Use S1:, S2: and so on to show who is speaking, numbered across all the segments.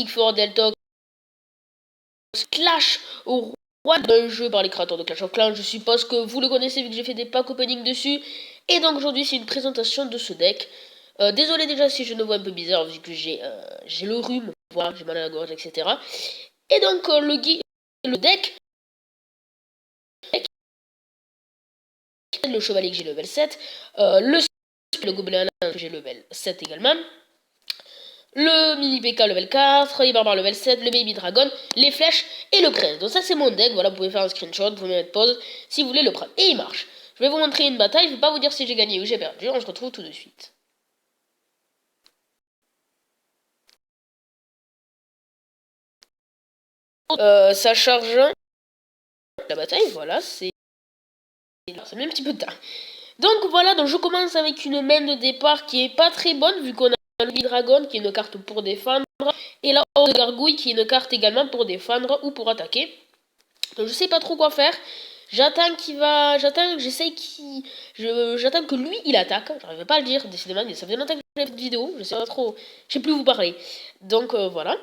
S1: for Delta Clash au roi d'un jeu par les créateurs de Clash of Clans. Je suppose que vous le connaissez vu que j'ai fait des packs opening dessus. Et donc aujourd'hui c'est une présentation de ce deck. Désolé déjà si je ne vois un peu bizarre vu que j'ai le rhume, voilà, j'ai mal à la gorge, etc. Et donc le deck, le chevalier que j'ai level 7, le gobelin que j'ai level 7 également, le mini PK level 4, les barbares level 7, le baby dragon, les flèches et le prince. Donc ça c'est mon deck, voilà, vous pouvez faire un screenshot, vous pouvez mettre pause si vous voulez le prendre. Et il marche. Je vais vous montrer une bataille, je ne vais pas vous dire si j'ai gagné ou j'ai perdu, on se retrouve tout de suite. Ça charge la bataille, voilà, ça met un petit peu de temps. Donc voilà, donc je commence avec une main de départ qui est pas très bonne vu qu'on a le Dragon qui est une carte pour défendre et la Horde de Gargouille qui est une carte également pour défendre ou pour attaquer. Donc je sais pas trop quoi faire. J'attends que lui il attaque. J'arrive pas à le dire décidément, mais ça fait longtemps que j'ai fait cette vidéo, je sais pas trop, je sais plus vous parler. Donc voilà.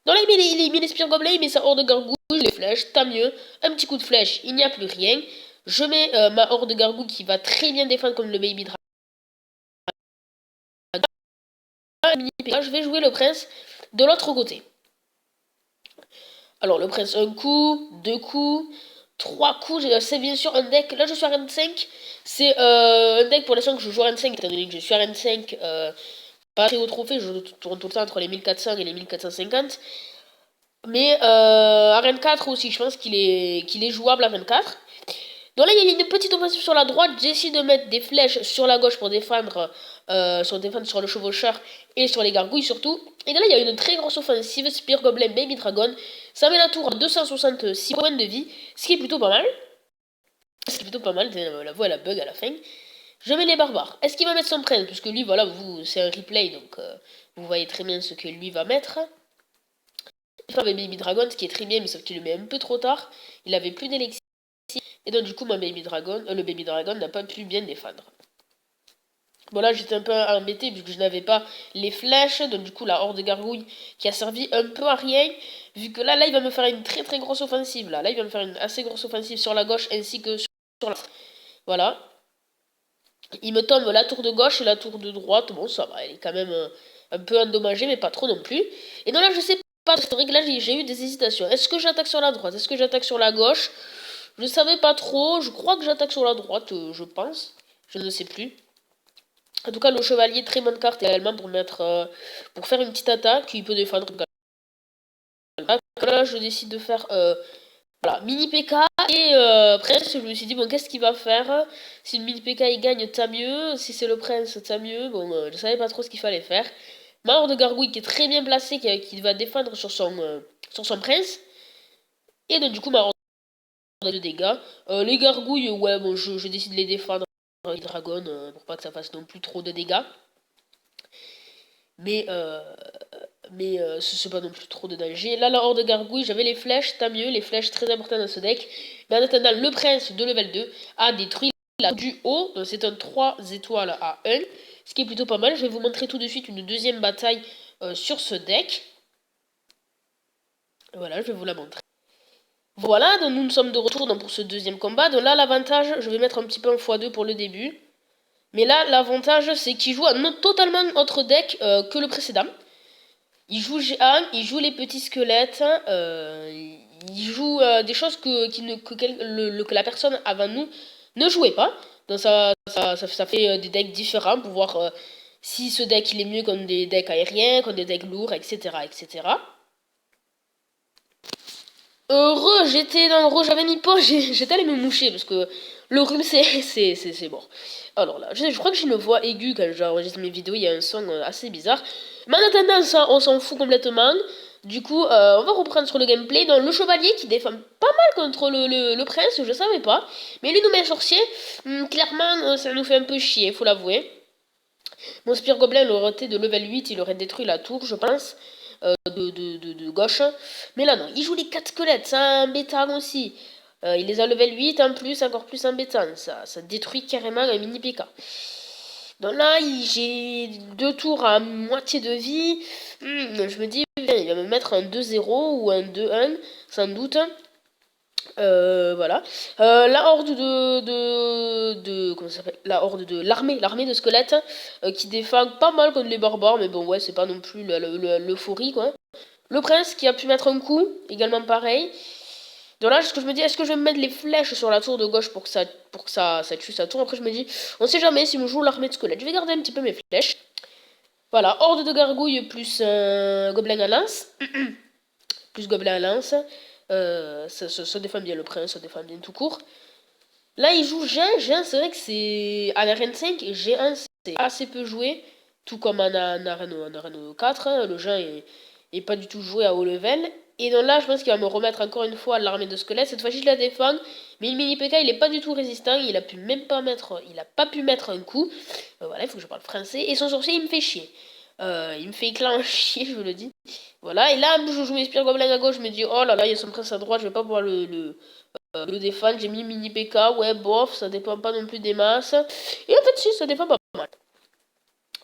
S1: Donc là il met les spires gobelins, il met sa Horde de Gargouille, les flèches, tant mieux. Un petit coup de flèche, il n'y a plus rien. Je mets ma Horde de Gargouille qui va très bien défendre comme le Baby Dragon. Je vais jouer le prince de l'autre côté. Alors le prince, un coup, deux coups, trois coups, c'est bien sûr un deck. Là je suis à Rennes 5. C'est un deck pour l'instant que je joue à Rennes 5, étant donné que je suis à Rennes 5, pas très haut trophée, je tourne tout le temps entre les 1400 et les 1450. Mais à Rennes 4 aussi, je pense qu'il est jouable à Rennes 4. Donc là, il y a une petite offensive sur la droite. J'essaie de mettre des flèches sur la gauche pour défendre, sur le chevaucheur et sur les gargouilles surtout. Et là, il y a une très grosse offensive. Spear Goblin, Baby Dragon. Ça met la tour à 266 points de vie, ce qui est plutôt pas mal. La voix, elle a bug à la fin. Je mets les barbares. Est-ce qu'il va mettre son prince? Parce que lui, voilà, c'est un replay, donc vous voyez très bien ce que lui va mettre. Il fait avec Baby Dragon, ce qui est très bien, mais sauf qu'il le met un peu trop tard. Il avait plus d'élixir. Et donc du coup, le Baby Dragon n'a pas pu bien défendre. Bon là, j'étais un peu embêté vu que je n'avais pas les flèches. Donc du coup, la horde de gargouille qui a servi un peu à rien. Vu que là, il va me faire une très très grosse offensive. Là, il va me faire une assez grosse offensive sur la gauche ainsi que sur la... Voilà. Il me tombe la tour de gauche et la tour de droite. Bon, ça va, elle est quand même un peu endommagée, mais pas trop non plus. Et donc là, je sais pas, c'est vrai que là, j'ai eu des hésitations. Est-ce que j'attaque sur la droite? Est-ce que j'attaque sur la gauche? Je ne savais pas trop. Je crois que j'attaque sur la droite, je pense. Je ne sais plus. En tout cas, le chevalier, très bonne carte également pour faire une petite attaque. Il peut défendre. Là, je décide de faire voilà, mini PK et prince. Je me suis dit, bon, qu'est-ce qu'il va faire? Si le mini PK il gagne, tant mieux. Si c'est le prince, tant mieux. Bon, je savais pas trop ce qu'il fallait faire. Ma horde de gargouille qui est très bien placée, qui va défendre sur son prince. Et donc, du coup, ma horde de dégâts. Les gargouilles, ouais, bon, je décide de les défendre. Les dragons, pour pas que ça fasse non plus trop de dégâts. Mais c'est pas non plus trop de danger. Là, la horde de gargouilles, j'avais les flèches, tant mieux. Les flèches, très importantes dans ce deck. Mais en attendant, le prince de level 2 a détruit la du haut. Donc c'est un 3 étoiles à 1. Ce qui est plutôt pas mal. Je vais vous montrer tout de suite une deuxième bataille sur ce deck. Voilà, je vais vous la montrer. Voilà, donc nous sommes de retour pour ce deuxième combat. Donc là, l'avantage, je vais mettre un petit peu en x2 pour le début. Mais là, l'avantage, c'est qu'il joue un totalement autre deck que le précédent. Il joue G1, il joue les petits squelettes, il joue des choses que la personne avant nous ne jouait pas. Donc ça fait des decks différents pour voir si ce deck il est mieux contre des decks aériens, contre des decks lourds, etc. etc. Heureux, j'étais dans le rouge, j'avais mis pause, j'étais allé me moucher parce que le rhume c'est bon. Alors là, je crois que j'ai une voix aiguë quand j'enregistre mes vidéos, il y a un son assez bizarre. Mais en attendant ça, on s'en fout complètement. Du coup, on va reprendre sur le gameplay. Donc le chevalier qui défend pas mal contre le prince, je savais pas. Mais lui nous met un sorcier, clairement ça nous fait un peu chier, faut l'avouer. Mon Spear Gobelin, il aurait été de level 8, il aurait détruit la tour, je pense. De gauche. Mais là, non. Il joue les 4 squelettes. C'est embêtant aussi. Il les a level 8 en plus, encore plus embêtant. Ça détruit carrément un mini PK. Donc là, j'ai 2 tours à moitié de vie. Je me dis, il va me mettre un 2-0 ou un 2-1, sans doute. Voilà. La horde comment ça s'appelle? La horde de l'armée de squelettes qui défend pas mal contre les barbares, mais bon, ouais, c'est pas non plus l'euphorie, quoi. Le prince qui a pu mettre un coup, également pareil. Donc là, ce que je me dis, est-ce que je vais me mettre les flèches sur la tour de gauche pour que ça tue sa tour? Après, je me dis, on sait jamais si on joue l'armée de squelettes. Je vais garder un petit peu mes flèches. Voilà, horde de gargouilles plus gobelin à lance. Plus gobelin à lance. Ça défend bien le prince, ça défend bien tout court. Là, il joue Jean. Jean, c'est vrai que c'est. En arène 5, Jean, c'est assez peu joué. Tout comme en arène 4. Hein, le Jean est pas du tout joué à haut level. Et donc là, je pense qu'il va me remettre encore une fois l'armée de squelettes. Cette fois-ci, je la défends. Mais le mini PK, il est pas du tout résistant. Il a pas pu mettre un coup. Voilà, il faut que je parle français. Et son sorcier, il me fait chier. Il me fait éclater chier, je vous le dis. Voilà, et là, je joue mes spires gobelins à gauche. Je me dis, oh là là, il y a son prince à droite. Je vais pas pouvoir le défendre. J'ai mis mini PK. Ouais, bof, ça dépend pas non plus des masses. Et en fait, si, ça défend pas mal.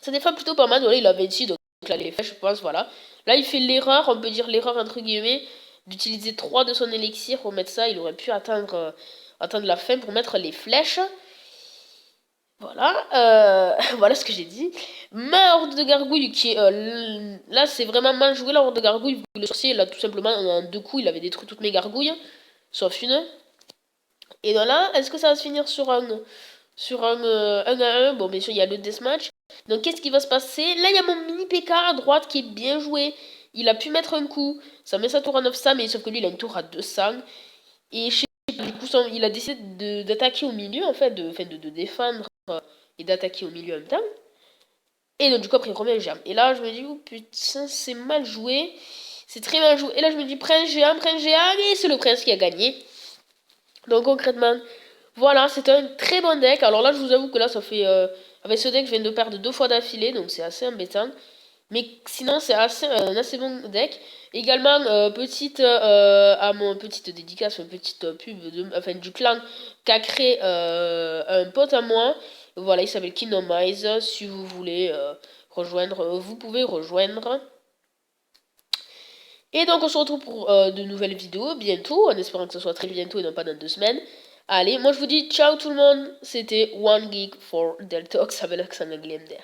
S1: Ça défend plutôt pas mal. Voilà, il avait ici, donc là, les flèches, je pense, voilà. Là, il fait l'erreur, on peut dire l'erreur entre guillemets, d'utiliser 3 de son élixir pour mettre ça. Il aurait pu attendre la fin pour mettre les flèches. Voilà, voilà ce que j'ai dit. Ma horde de gargouilles qui est... là, c'est vraiment mal joué, la horde de gargouilles. Le sorcier, là, tout simplement, en 2 coups, il avait détruit toutes mes gargouilles. Sauf une. Et donc là, est-ce que ça va se finir sur un 1 à 1? Bon, bien sûr, il y a le deathmatch. Donc, qu'est-ce qui va se passer? Là, il y a mon mini PK à droite qui est bien joué. Il a pu mettre un coup. Ça met sa tour à 900, mais sauf que lui, il a une tour à 200. Et du coup, il a décidé d'attaquer au milieu, en fait, de défendre et d'attaquer au milieu en même temps. Et donc, du coup, après, il remet un géant. Et là, je me dis, oh putain, c'est mal joué. C'est très mal joué. Et là, je me dis, prince géant, et c'est le prince qui a gagné. Donc, concrètement, voilà, c'était un très bon deck. Alors là, je vous avoue que là, ça fait. Avec ce deck, je viens de perdre 2 fois d'affilée, donc c'est assez embêtant. Mais sinon, c'est un assez bon deck. Également, à mon petite dédicace, une petite pub du clan qu'a créé un pote à moi. Voilà, il s'appelle Kinomize. Si vous voulez rejoindre, vous pouvez rejoindre. Et donc, on se retrouve pour de nouvelles vidéos bientôt, en espérant que ce soit très bientôt et non pas dans 2 semaines. Allez, moi je vous dis ciao tout le monde. C'était One Geek for Deltox avec Alexandre Glemder.